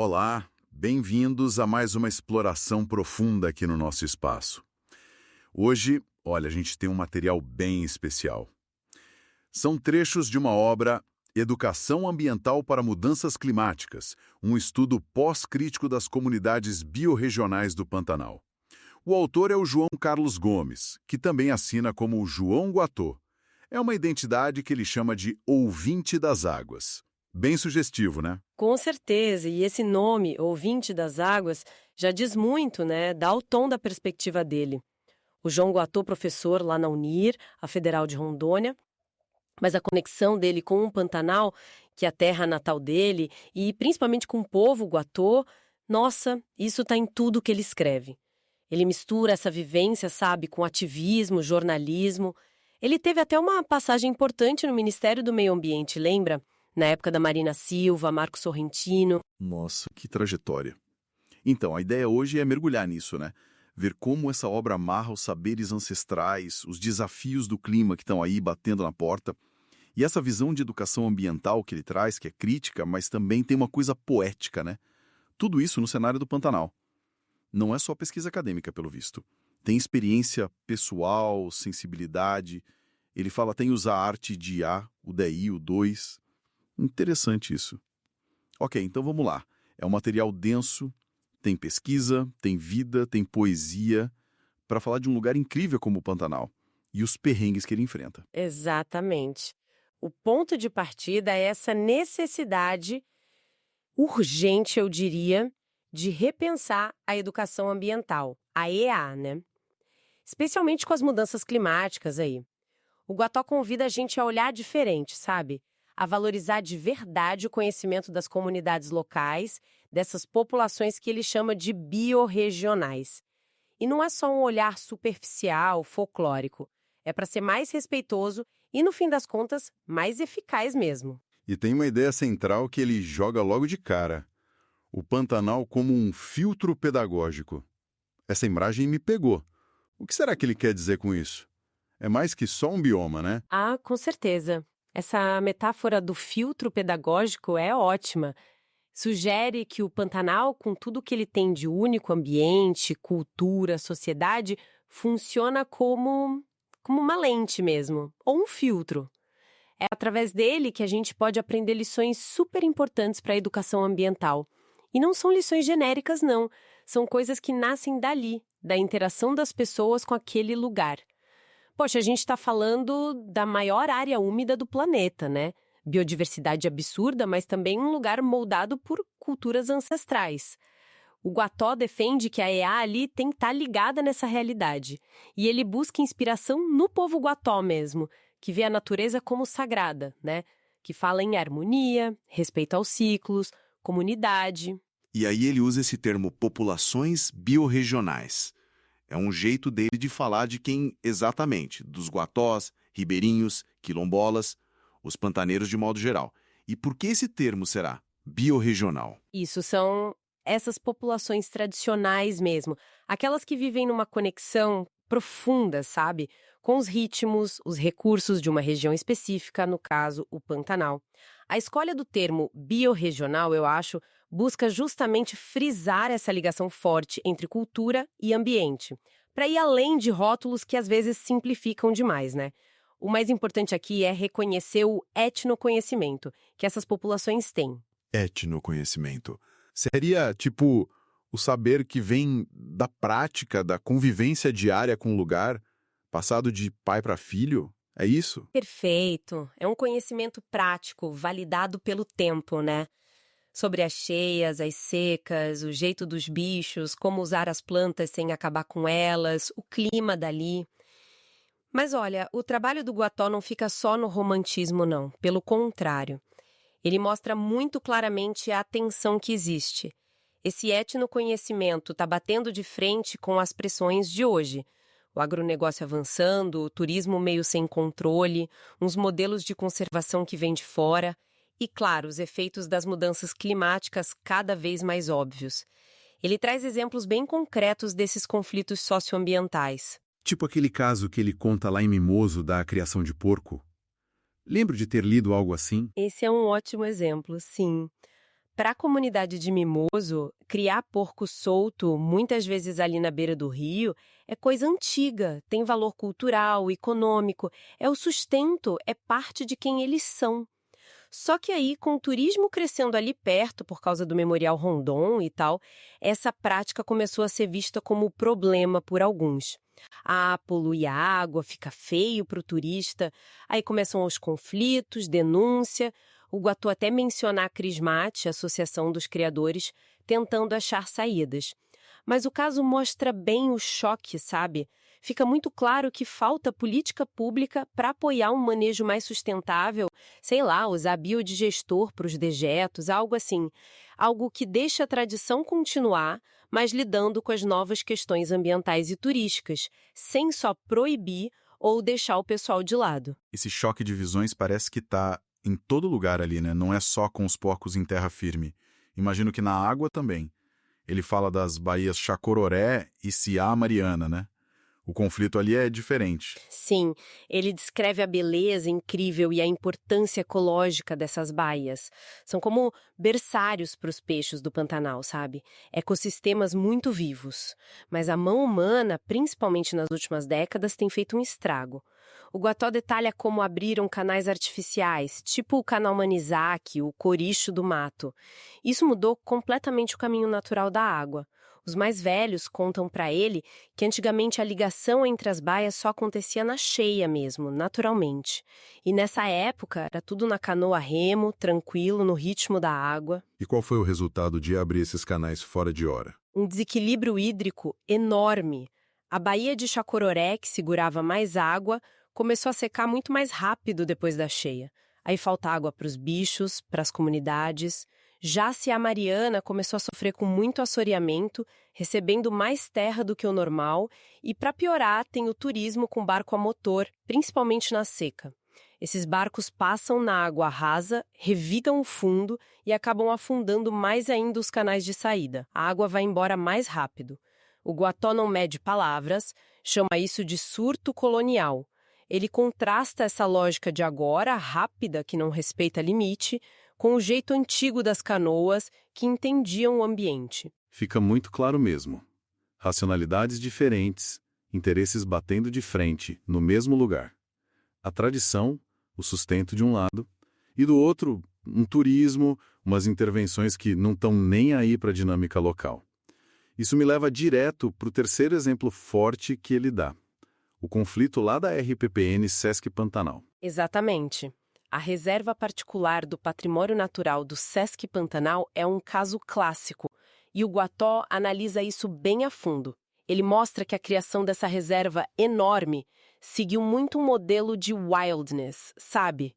Olá, bem-vindos a mais uma exploração profunda aqui no nosso espaço. Hoje, olha, a gente tem um material bem especial. São trechos de uma obra Educação Ambiental para Mudanças Climáticas, um estudo pós-crítico das comunidades biorregionais do Pantanal. O autor é o João Carlos Gomes, que também assina como João Guatô. É uma identidade que ele chama de ouvinte das águas. Bem sugestivo, né? Com certeza, e esse nome, Ouvinte das Águas, já diz muito, né? Dá o tom da perspectiva dele. O João Guatô, professor lá na Unir, a Federal de Rondônia, mas a conexão dele com o Pantanal, que é a terra natal dele, e principalmente com o povo Guatô, nossa, isso está em tudo que ele escreve. Ele mistura essa vivência, sabe, com ativismo, jornalismo. Ele teve até uma passagem importante no Ministério do Meio Ambiente, lembra? Na época da Marina Silva, Marco Sorrentino. Nossa, que trajetória. Então, a ideia hoje é mergulhar nisso, né? Ver como essa obra amarra os saberes ancestrais, os desafios do clima que estão aí batendo na porta, e essa visão de educação ambiental que ele traz, que é crítica, mas também tem uma coisa poética, né? Tudo isso no cenário do Pantanal. Não é só pesquisa acadêmica, pelo visto. Tem experiência pessoal, sensibilidade. Ele fala até em usar a arte de IA, o DI, o 2. Interessante isso. Ok, então vamos lá. É um material denso, tem pesquisa, tem vida, tem poesia, para falar de um lugar incrível como o Pantanal e os perrengues que ele enfrenta. Exatamente. O ponto de partida é essa necessidade urgente, eu diria, de repensar a educação ambiental, a EA, né? Especialmente com as mudanças climáticas aí. O Guató convida a gente a olhar diferente, sabe? A valorizar de verdade o conhecimento das comunidades locais, dessas populações que ele chama de biorregionais. E não é só um olhar superficial, folclórico. É para ser mais respeitoso e, no fim das contas, mais eficaz mesmo. E tem uma ideia central que ele joga logo de cara. O Pantanal como um filtro pedagógico. Essa imagem me pegou. O que será que ele quer dizer com isso? É mais que só um bioma, né? Ah, com certeza. Essa metáfora do filtro pedagógico é ótima. Sugere que o Pantanal, com tudo que ele tem de único ambiente, cultura, sociedade, funciona como uma lente mesmo, ou um filtro. É através dele que a gente pode aprender lições super importantes para a educação ambiental. E não são lições genéricas, não. São coisas que nascem dali, da interação das pessoas com aquele lugar. Poxa, a gente está falando da maior área úmida do planeta, né? Biodiversidade absurda, mas também um lugar moldado por culturas ancestrais. O Guató defende que a EA ali tem que estar ligada nessa realidade. E ele busca inspiração no povo Guató mesmo, que vê a natureza como sagrada, né? Que fala em harmonia, respeito aos ciclos, comunidade. E aí ele usa esse termo populações biorregionais. É um jeito dele de falar de quem exatamente, dos guatós, ribeirinhos, quilombolas, os pantaneiros de modo geral. E por que esse termo será biorregional? Isso são essas populações tradicionais mesmo, aquelas que vivem numa conexão profunda, sabe? Com os ritmos, os recursos de uma região específica, no caso, o Pantanal. A escolha do termo biorregional, eu acho, busca justamente frisar essa ligação forte entre cultura e ambiente, para ir além de rótulos que às vezes simplificam demais, né? O mais importante aqui é reconhecer o etnoconhecimento que essas populações têm. Etnoconhecimento. Seria, tipo, o saber que vem da prática, da convivência diária com o lugar, passado de pai para filho? É isso? Perfeito. É um conhecimento prático, validado pelo tempo, né? Sobre as cheias, as secas, o jeito dos bichos, como usar as plantas sem acabar com elas, o clima dali. Mas olha, o trabalho do Guató não fica só no romantismo, não. Pelo contrário. Ele mostra muito claramente a tensão que existe. Esse etnoconhecimento está batendo de frente com as pressões de hoje. O agronegócio avançando, o turismo meio sem controle, uns modelos de conservação que vêm de fora e, claro, os efeitos das mudanças climáticas cada vez mais óbvios. Ele traz exemplos bem concretos desses conflitos socioambientais. Tipo aquele caso que ele conta lá em Mimoso da criação de porco. Lembro de ter lido algo assim. Esse é um ótimo exemplo, sim. Para a comunidade de Mimoso, criar porco solto, muitas vezes ali na beira do rio, é coisa antiga, tem valor cultural, econômico, é o sustento, é parte de quem eles são. Só que aí, com o turismo crescendo ali perto, por causa do Memorial Rondon e tal, essa prática começou a ser vista como problema por alguns. Ah, polui a água, fica feio para o turista, aí começam os conflitos, denúncia. O Guatô até menciona a Crismate, a Associação dos Criadores, tentando achar saídas. Mas o caso mostra bem o choque, sabe? Fica muito claro que falta política pública para apoiar um manejo mais sustentável, sei lá, usar biodigestor para os dejetos, algo assim. Algo que deixa a tradição continuar, mas lidando com as novas questões ambientais e turísticas, sem só proibir ou deixar o pessoal de lado. Esse choque de visões parece que está em todo lugar ali, né? Não é só com os porcos em terra firme. Imagino que na água também. Ele fala das baías Chacororé e Ciá Mariana, né? O conflito ali é diferente. Sim, ele descreve a beleza incrível e a importância ecológica dessas baias. São como berçários para os peixes do Pantanal, sabe? Ecossistemas muito vivos. Mas a mão humana, principalmente nas últimas décadas, tem feito um estrago. O Guató detalha como abriram canais artificiais, tipo o canal Manizaki, o Coricho do Mato. Isso mudou completamente o caminho natural da água. Os mais velhos contam para ele que antigamente a ligação entre as baias só acontecia na cheia mesmo, naturalmente. E nessa época era tudo na canoa a remo, tranquilo, no ritmo da água. E qual foi o resultado de abrir esses canais fora de hora? Um desequilíbrio hídrico enorme. A baía de Chacororé, que segurava mais água, começou a secar muito mais rápido depois da cheia. Aí falta água para os bichos, para as comunidades. Já se a Mariana começou a sofrer com muito assoreamento, recebendo mais terra do que o normal, e para piorar tem o turismo com barco a motor, principalmente na seca. Esses barcos passam na água rasa, revidam o fundo e acabam afundando mais ainda os canais de saída. A água vai embora mais rápido. O Guató não mede palavras, chama isso de surto colonial. Ele contrasta essa lógica de agora, rápida, que não respeita limite, com o jeito antigo das canoas que entendiam o ambiente. Fica muito claro mesmo. Racionalidades diferentes, interesses batendo de frente, no mesmo lugar. A tradição, o sustento de um lado, e do outro, um turismo, umas intervenções que não estão nem aí para a dinâmica local. Isso me leva direto para o terceiro exemplo forte que ele dá. O conflito lá da RPPN Sesc Pantanal. Exatamente. A Reserva Particular do Patrimônio Natural do Sesc Pantanal é um caso clássico, e o Guató analisa isso bem a fundo. Ele mostra que a criação dessa reserva enorme seguiu muito um modelo de wildness, sabe?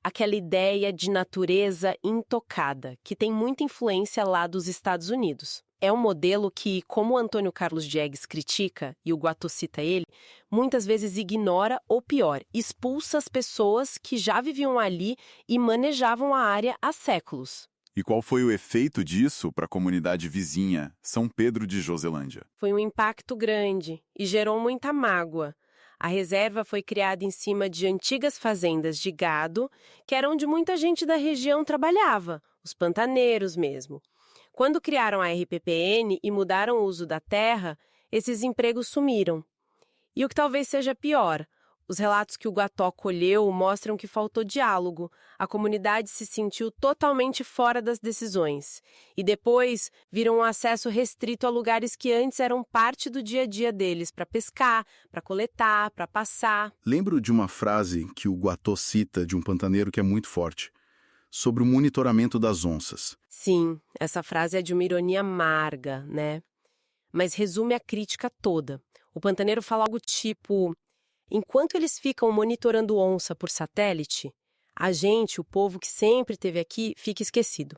Aquela ideia de natureza intocada, que tem muita influência lá dos Estados Unidos. É um modelo que, como o Antônio Carlos Diegues critica, e o Guató cita ele, muitas vezes ignora ou, pior, expulsa as pessoas que já viviam ali e manejavam a área há séculos. E qual foi o efeito disso para a comunidade vizinha, São Pedro de Joselândia? Foi um impacto grande e gerou muita mágoa. A reserva foi criada em cima de antigas fazendas de gado, que era onde muita gente da região trabalhava, os pantaneiros mesmo. Quando criaram a RPPN e mudaram o uso da terra, esses empregos sumiram. E o que talvez seja pior, os relatos que o Guató colheu mostram que faltou diálogo. A comunidade se sentiu totalmente fora das decisões. E depois viram um acesso restrito a lugares que antes eram parte do dia a dia deles, para pescar, para coletar, para passar. Lembro de uma frase que o Guató cita de um pantaneiro que é muito forte, sobre o monitoramento das onças. Sim, essa frase é de uma ironia amarga, né? Mas resume a crítica toda. O pantaneiro fala algo tipo: enquanto eles ficam monitorando onça por satélite, a gente, o povo que sempre esteve aqui, fica esquecido.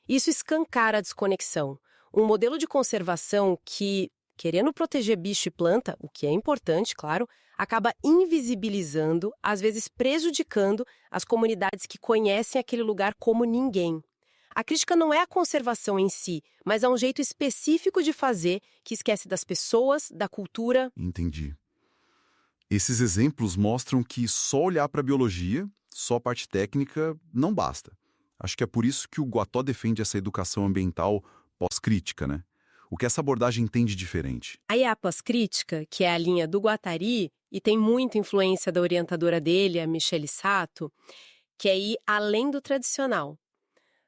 Isso escancara a desconexão. Um modelo de conservação que, querendo proteger bicho e planta, o que é importante, claro, acaba invisibilizando, às vezes prejudicando as comunidades que conhecem aquele lugar como ninguém. A crítica não é a conservação em si, mas é um jeito específico de fazer que esquece das pessoas, da cultura. Entendi. Esses exemplos mostram que só olhar para a biologia, só a parte técnica, não basta. Acho que é por isso que o Guató defende essa educação ambiental pós-crítica, né? O que essa abordagem tem de diferente? A IA pós-crítica, que é a linha do Guattari, e tem muita influência da orientadora dele, a Michele Sato, que é ir além do tradicional.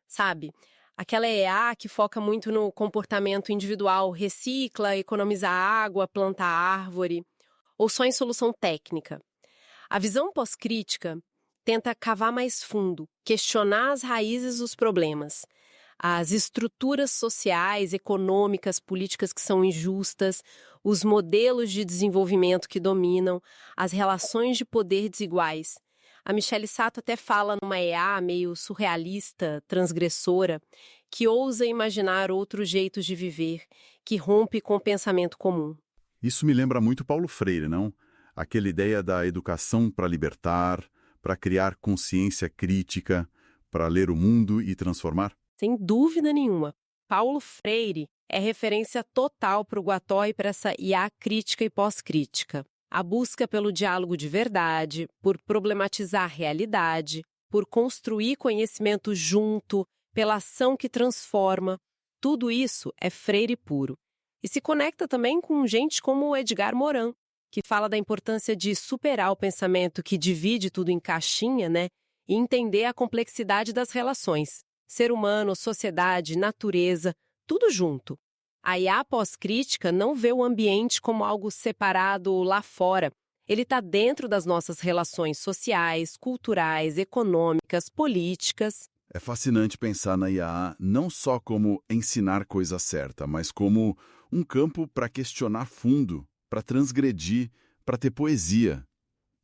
Sabe? Aquela EA que foca muito no comportamento individual, recicla, economiza água, planta árvore, ou só em solução técnica. A visão pós-crítica tenta cavar mais fundo, questionar as raízes dos problemas, as estruturas sociais, econômicas, políticas que são injustas, os modelos de desenvolvimento que dominam, as relações de poder desiguais. A Michele Sato até fala numa EA meio surrealista, transgressora, que ousa imaginar outros jeitos de viver, que rompe com o pensamento comum. Isso me lembra muito Paulo Freire, não? Aquela ideia da educação para libertar, para criar consciência crítica, para ler o mundo e transformar? Sem dúvida nenhuma. Paulo Freire é referência total para o Guattó e para essa IA crítica e pós-crítica. A busca pelo diálogo de verdade, por problematizar a realidade, por construir conhecimento junto, pela ação que transforma. Tudo isso é Freire puro. E se conecta também com gente como o Edgar Morin, que fala da importância de superar o pensamento que divide tudo em caixinha, né? E entender a complexidade das relações. Ser humano, sociedade, natureza, tudo junto. A IA pós-crítica não vê o ambiente como algo separado lá fora. Ele está dentro das nossas relações sociais, culturais, econômicas, políticas. É fascinante pensar na IA não só como ensinar coisa certa, mas como um campo para questionar fundo, para transgredir, para ter poesia.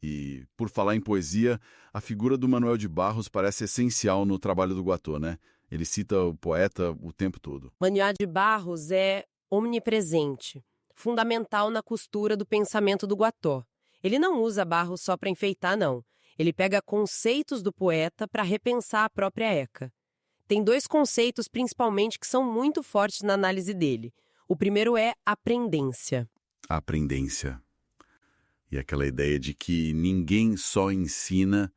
E, por falar em poesia, a figura do Manuel de Barros parece essencial no trabalho do Guattó, né? Ele cita o poeta o tempo todo. Manuel de Barros é omnipresente, fundamental na costura do pensamento do Guattó. Ele não usa Barros só para enfeitar, não. Ele pega conceitos do poeta para repensar a própria Eca. Tem dois conceitos, principalmente, que são muito fortes na análise dele. O primeiro é aprendência. Aprendência. E aquela ideia de que ninguém só ensina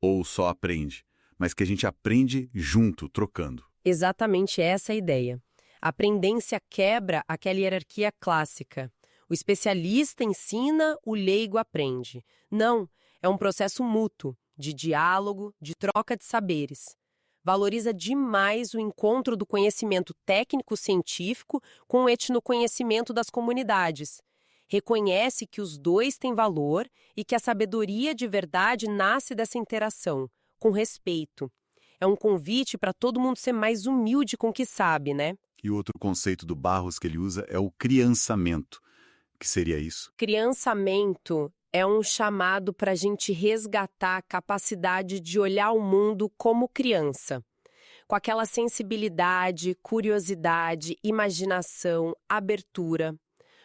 ou só aprende, mas que a gente aprende junto, trocando. Exatamente essa é a ideia. A aprendência quebra aquela hierarquia clássica. O especialista ensina, o leigo aprende. Não, é um processo mútuo, de diálogo, de troca de saberes. Valoriza demais o encontro do conhecimento técnico-científico com o etnoconhecimento das comunidades. Reconhece que os dois têm valor e que a sabedoria de verdade nasce dessa interação, com respeito. É um convite para todo mundo ser mais humilde com o que sabe, né? E outro conceito do Barros que ele usa é o criançamento. O que seria isso? Criançamento é um chamado para a gente resgatar a capacidade de olhar o mundo como criança. Com aquela sensibilidade, curiosidade, imaginação, abertura.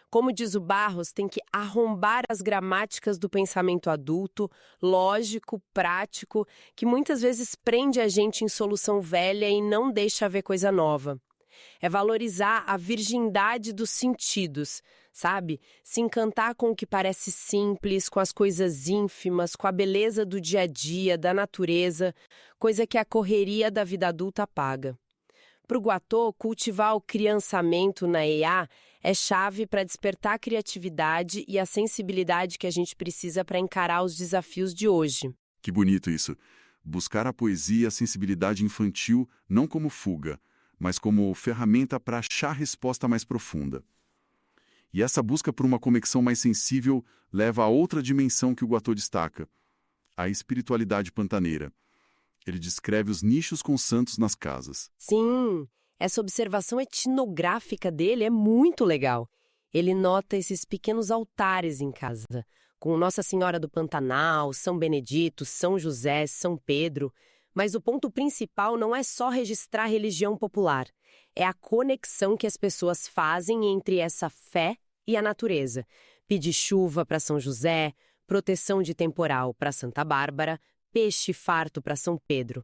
Como diz o Barros, tem que arrombar as gramáticas do pensamento adulto, lógico, prático, que muitas vezes prende a gente em solução velha e não deixa ver coisa nova. É valorizar a virgindade dos sentidos, sabe? Se encantar com o que parece simples, com as coisas ínfimas, com a beleza do dia a dia, da natureza, coisa que a correria da vida adulta apaga. Para o Guattó, cultivar o criançamento na EA é chave para despertar a criatividade e a sensibilidade que a gente precisa para encarar os desafios de hoje. Que bonito isso. Buscar a poesia e a sensibilidade infantil não como fuga, mas como ferramenta para achar resposta mais profunda. E essa busca por uma conexão mais sensível leva a outra dimensão que o Guattó destaca, a espiritualidade pantaneira. Ele descreve os nichos com santos nas casas. Sim, essa observação etnográfica dele é muito legal. Ele nota esses pequenos altares em casa, com Nossa Senhora do Pantanal, São Benedito, São José, São Pedro. Mas o ponto principal não é só registrar a religião popular. É a conexão que as pessoas fazem entre essa fé e a natureza. Pedir chuva para São José, proteção de temporal para Santa Bárbara, peixe farto para São Pedro.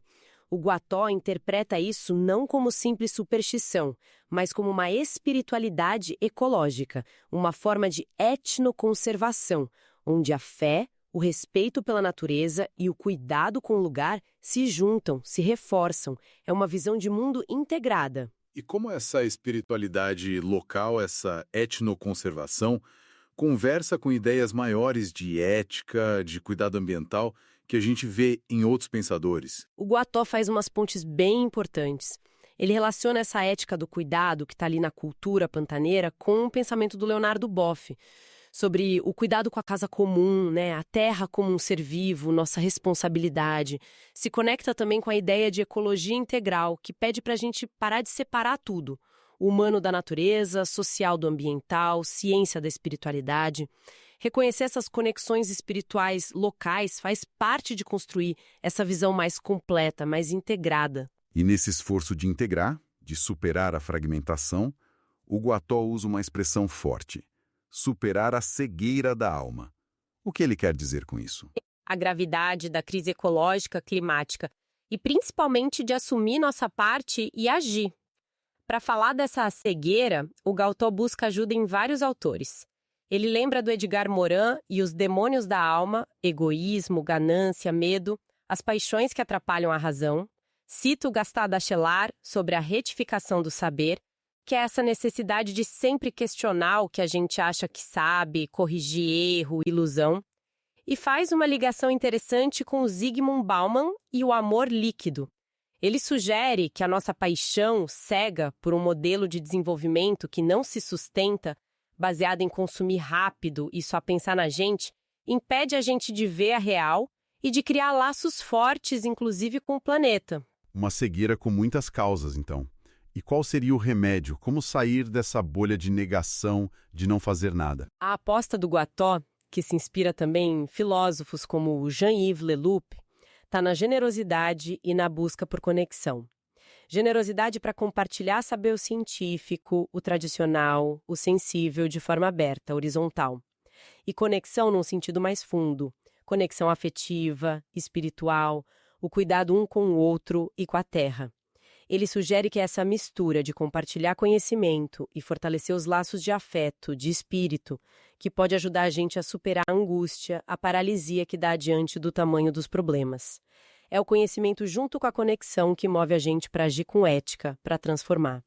O Guattó interpreta isso não como simples superstição, mas como uma espiritualidade ecológica, uma forma de etnoconservação, onde a fé, O respeito pela natureza e o cuidado com o lugar se juntam, se reforçam. É uma visão de mundo integrada. E como essa espiritualidade local, essa etnoconservação, conversa com ideias maiores de ética, de cuidado ambiental, que a gente vê em outros pensadores? O Guató faz umas pontes bem importantes. Ele relaciona essa ética do cuidado que está ali na cultura pantaneira com o pensamento do Leonardo Boff, sobre o cuidado com a casa comum, né, a terra como um ser vivo, nossa responsabilidade. Se conecta também com a ideia de ecologia integral, que pede para a gente parar de separar tudo. O humano da natureza, social do ambiental, ciência da espiritualidade. Reconhecer essas conexões espirituais locais faz parte de construir essa visão mais completa, mais integrada. E nesse esforço de integrar, de superar a fragmentação, o Guató usa uma expressão forte: superar a cegueira da alma. O que ele quer dizer com isso? A gravidade da crise ecológica, climática e principalmente de assumir nossa parte e agir. Para falar dessa cegueira, o Guató busca ajuda em vários autores. Ele lembra do Edgar Morin e os demônios da alma, egoísmo, ganância, medo, as paixões que atrapalham a razão. Cita o Gastão Bachelard sobre a retificação do saber, que é essa necessidade de sempre questionar o que a gente acha que sabe, corrigir erro, ilusão. E faz uma ligação interessante com o Zygmunt Bauman e o amor líquido. Ele sugere que a nossa paixão cega por um modelo de desenvolvimento que não se sustenta, baseado em consumir rápido e só pensar na gente, impede a gente de ver a real e de criar laços fortes, inclusive com o planeta. Uma cegueira com muitas causas, então. E qual seria o remédio? Como sair dessa bolha de negação, de não fazer nada? A aposta do Guató, que se inspira também em filósofos como Jean-Yves Leloup, está na generosidade e na busca por conexão. Generosidade para compartilhar saber o científico, o tradicional, o sensível de forma aberta, horizontal. E conexão num sentido mais fundo. Conexão afetiva, espiritual, o cuidado um com o outro e com a terra. Ele sugere que essa mistura de compartilhar conhecimento e fortalecer os laços de afeto, de espírito, que pode ajudar a gente a superar a angústia, a paralisia que dá diante do tamanho dos problemas. É o conhecimento junto com a conexão que move a gente para agir com ética, para transformar.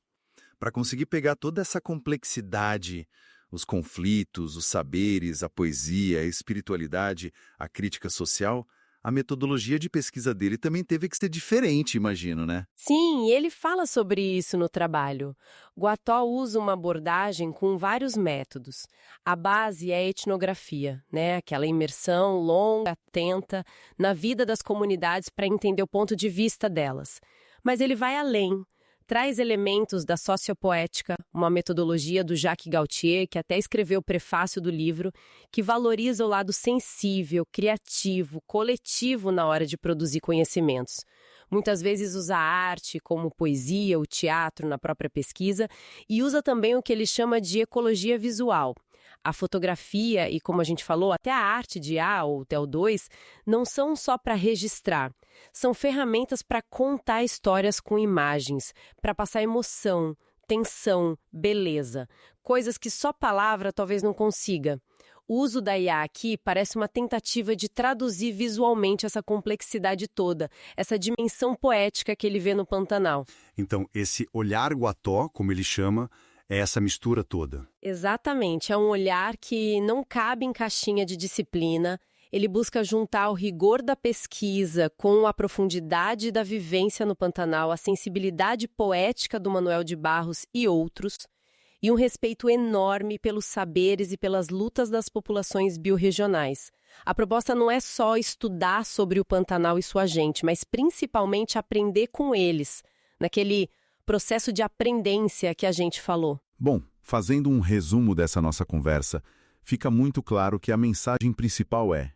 Para conseguir pegar toda essa complexidade, os conflitos, os saberes, a poesia, a espiritualidade, a crítica social, a metodologia de pesquisa dele também teve que ser diferente, imagino, né? Sim, ele fala sobre isso no trabalho. Guató usa uma abordagem com vários métodos. A base é a etnografia, né? Aquela imersão longa, atenta, na vida das comunidades para entender o ponto de vista delas. Mas ele vai além. Traz elementos da sociopoética, uma metodologia do Jacques Gautier, que até escreveu o prefácio do livro, que valoriza o lado sensível, criativo, coletivo na hora de produzir conhecimentos. Muitas vezes usa a arte, como poesia, o teatro na própria pesquisa, e usa também o que ele chama de ecologia visual. A fotografia e, como a gente falou, até a arte de A ou TEL2 não são só para registrar, são ferramentas para contar histórias com imagens, para passar emoção, tensão, beleza, coisas que só palavra talvez não consiga. O uso da IA aqui parece uma tentativa de traduzir visualmente essa complexidade toda, essa dimensão poética que ele vê no Pantanal. Então, esse olhar Guató, como ele chama, é essa mistura toda. Exatamente, é um olhar que não cabe em caixinha de disciplina. Ele busca juntar o rigor da pesquisa com a profundidade da vivência no Pantanal, a sensibilidade poética do Manuel de Barros e outros, e um respeito enorme pelos saberes e pelas lutas das populações biorregionais. A proposta não é só estudar sobre o Pantanal e sua gente, mas principalmente aprender com eles, naquele processo de aprendência que a gente falou. Bom, fazendo um resumo dessa nossa conversa, fica muito claro que a mensagem principal é: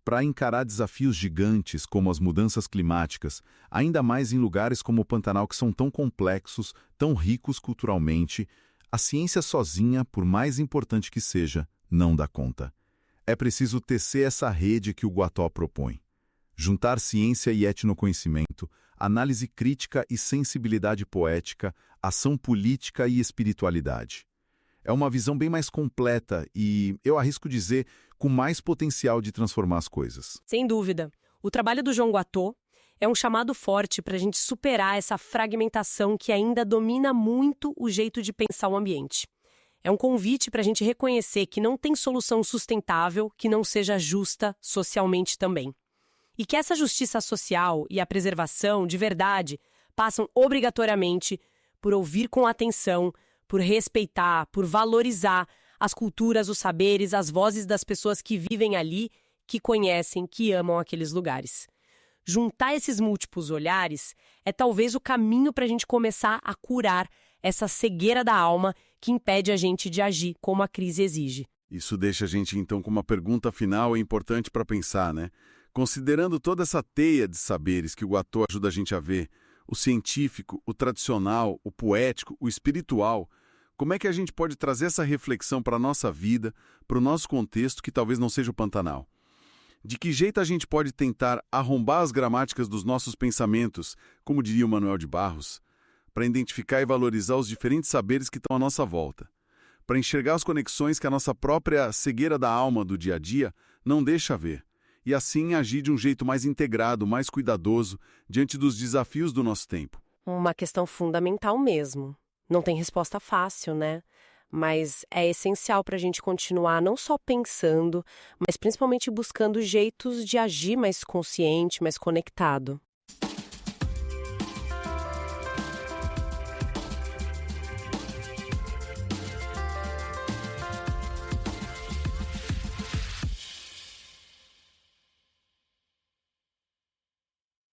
para encarar desafios gigantes como as mudanças climáticas, ainda mais em lugares como o Pantanal que são tão complexos, tão ricos culturalmente, a ciência sozinha, por mais importante que seja, não dá conta. É preciso tecer essa rede que o Guató propõe. Juntar ciência e etnoconhecimento, análise crítica e sensibilidade poética, ação política e espiritualidade. É uma visão bem mais completa e, eu arrisco dizer, com mais potencial de transformar as coisas. Sem dúvida. O trabalho do João Guattô é um chamado forte para a gente superar essa fragmentação que ainda domina muito o jeito de pensar o ambiente. É um convite para a gente reconhecer que não tem solução sustentável que não seja justa socialmente também. E que essa justiça social e a preservação, de verdade, passam obrigatoriamente por ouvir com atenção, por respeitar, por valorizar as culturas, os saberes, as vozes das pessoas que vivem ali, que conhecem, que amam aqueles lugares. Juntar esses múltiplos olhares é talvez o caminho para a gente começar a curar essa cegueira da alma que impede a gente de agir como a crise exige. Isso deixa a gente, então, com uma pergunta final e importante para pensar, né? Considerando toda essa teia de saberes que o Guattô ajuda a gente a ver, o científico, o tradicional, o poético, o espiritual, como é que a gente pode trazer essa reflexão para a nossa vida, para o nosso contexto, que talvez não seja o Pantanal? De que jeito a gente pode tentar arrombar as gramáticas dos nossos pensamentos, como diria o Manuel de Barros, para identificar e valorizar os diferentes saberes que estão à nossa volta, para enxergar as conexões que a nossa própria cegueira da alma do dia a dia não deixa ver, e assim agir de um jeito mais integrado, mais cuidadoso, diante dos desafios do nosso tempo. Uma questão fundamental mesmo. Não tem resposta fácil, né? Mas é essencial para a gente continuar não só pensando, mas principalmente buscando jeitos de agir mais consciente, mais conectado.